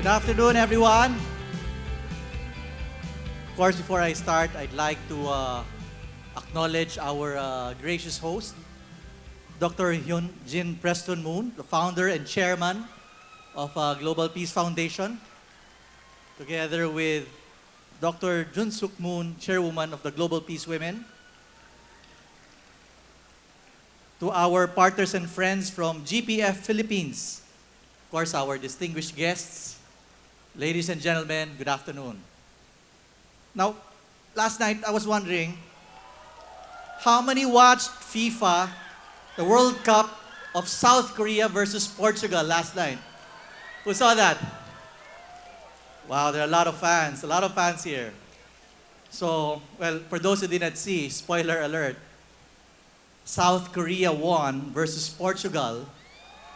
Good afternoon, everyone. Of course, before I start, I'd like to acknowledge our gracious host, Dr. Hyun Jin Preston Moon, the founder and chairman of Global Peace Foundation, together with Dr. Jun Suk Moon, chairwoman of the Global Peace Women, to our partners and friends from GPF Philippines, of course, our distinguished guests, ladies and gentlemen, good afternoon. Now, last night I was wondering, how many watched FIFA, the World Cup of South Korea versus Portugal last night? Who saw that? Wow, there are a lot of fans here. So, well, for those who did not see, spoiler alert, South Korea won versus Portugal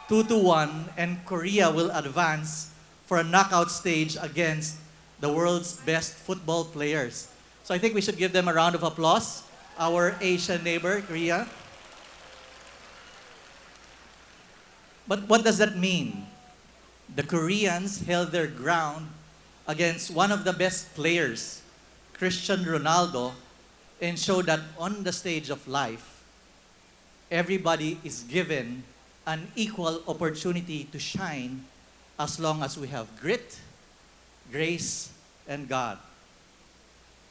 2-1, and Korea will advance for a knockout stage against the world's best football players. So I think we should give them a round of applause, our Asian neighbor, Korea. But what does that mean? The Koreans held their ground against one of the best players, Cristiano Ronaldo, and showed that on the stage of life, everybody is given an equal opportunity to shine as long as we have grit, grace, and God.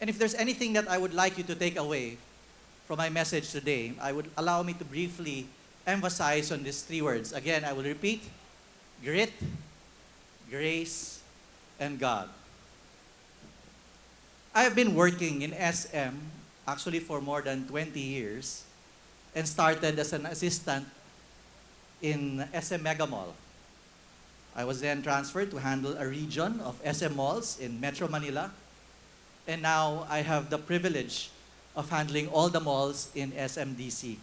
And if there's anything that I would like you to take away from my message today, I would allow me to briefly emphasize on these three words. Again, I will repeat: grit, grace, and God. I have been working in SM actually for more than 20 years and started as an assistant in SM Mega Mall. I was then transferred to handle a region of SM malls in Metro Manila, and now I have the privilege of handling all the malls in SMDC.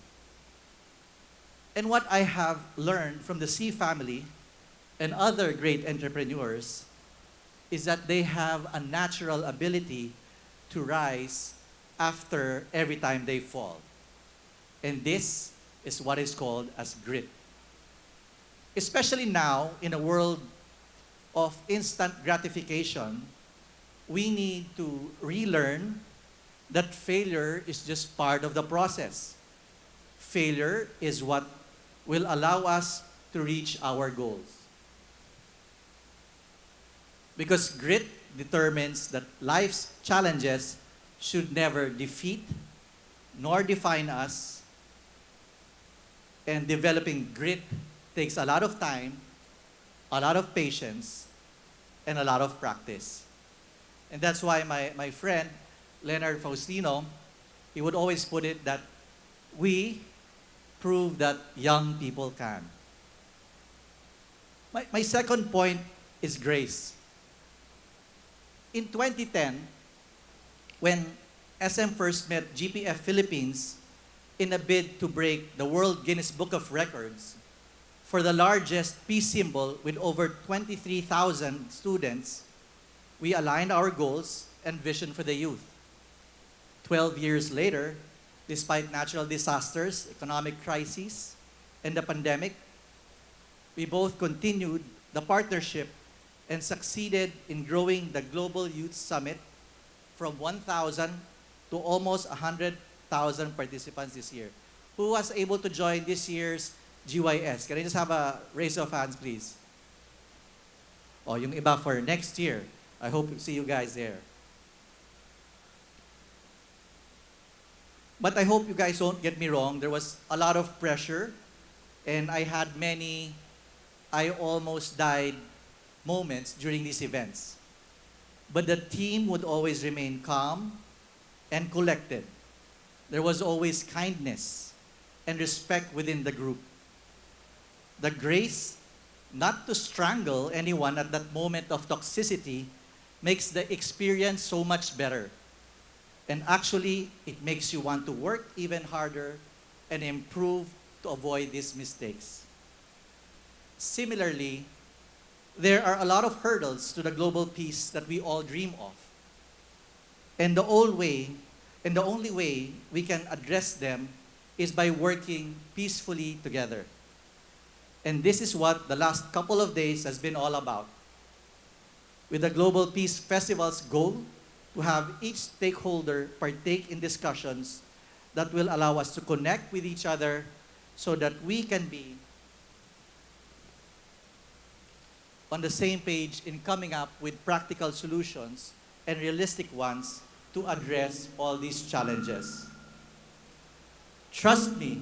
And what I have learned from the C family and other great entrepreneurs is that they have a natural ability to rise after every time they fall. And this is what is called as grit. Especially now, in a world of instant gratification, we need to relearn that failure is just part of the process. Failure is what will allow us to reach our goals. Because grit determines that life's challenges should never defeat nor define us, and developing grit takes a lot of time, a lot of patience, and a lot of practice. And that's why my friend, Leonard Faustino, he would always put it that we prove that young people can. My second point is grace. In 2010, when SM first met GPF Philippines in a bid to break the World Guinness Book of Records for the largest peace symbol with over 23,000 students, we aligned our goals and vision for the youth. 12 years later, despite natural disasters, economic crises, and the pandemic, we both continued the partnership and succeeded in growing the Global Youth Summit from 1,000 to almost 100,000 participants this year. Who was able to join this year's GYS? Can I just have a raise of hands, please? Oh, yung iba for next year. I hope to see you guys there. But I hope you guys don't get me wrong. There was a lot of pressure, and I had many I almost died moments during these events. But the team would always remain calm and collected. There was always kindness and respect within the group. The grace not to strangle anyone at that moment of toxicity makes the experience so much better. And actually, it makes you want to work even harder and improve to avoid these mistakes. Similarly, there are a lot of hurdles to the global peace that we all dream of. And the only way we can address them is by working peacefully together. And this is what the last couple of days has been all about. with the Global Peace Festival's goal to have each stakeholder partake in discussions that will allow us to connect with each other so that we can be on the same page in coming up with practical solutions and realistic ones to address all these challenges. Trust me,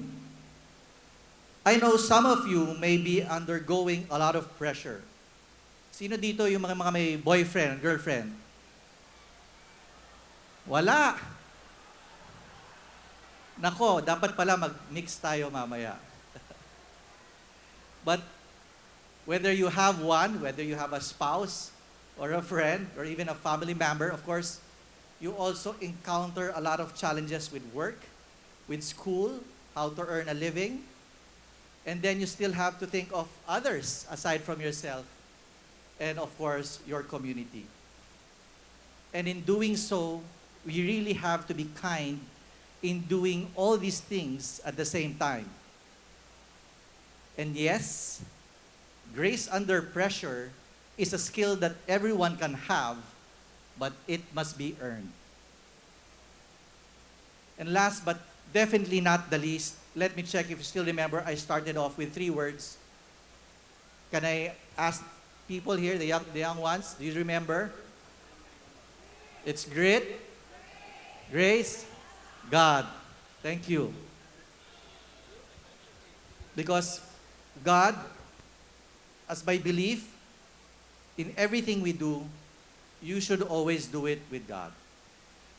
I know some of you may be undergoing a lot of pressure. Sino dito yung mga may boyfriend, girlfriend? Wala. Nako, dapat pala mag-mix tayo mamaya. But whether you have one, whether you have a spouse or a friend or even a family member, of course, you also encounter a lot of challenges with work, with school, how to earn a living, and then you still have to think of others aside from yourself, and of course, your community. And in doing so, we really have to be kind in doing all these things at the same time. And yes, grace under pressure is a skill that everyone can have, but it must be earned. And last but definitely not the least, let me check if you still remember, I started off with 3 words. Can I ask people here, the young ones, do you remember? It's grit, grace, God. Thank you. Because God, as my belief, in everything we do, you should always do it with God.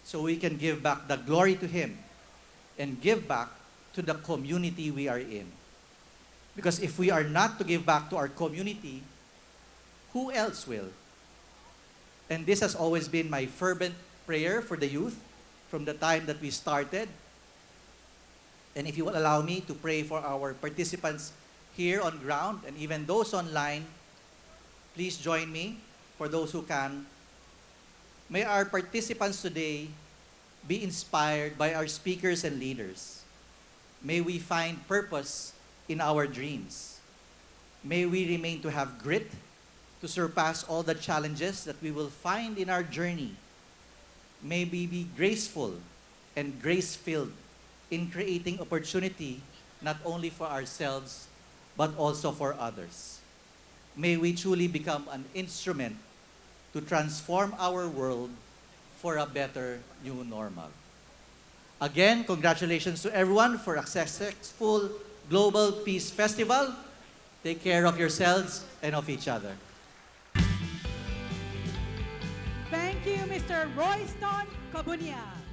So we can give back the glory to Him and give back to the community we are in. Because if we are not to give back to our community, who else will? And this has always been my fervent prayer for the youth from the time that we started. And if you will allow me to pray for our participants here on ground and even those online, please join me for those who can. May our participants today be inspired by our speakers and leaders. May we find purpose in our dreams. May we remain to have grit to surpass all the challenges that we will find in our journey. May we be graceful and grace-filled in creating opportunity not only for ourselves, but also for others. May we truly become an instrument to transform our world for a better new normal. Again, congratulations to everyone for a successful Global Peace Festival. Take care of yourselves and of each other. Thank you, Mr. Royston Cabunag.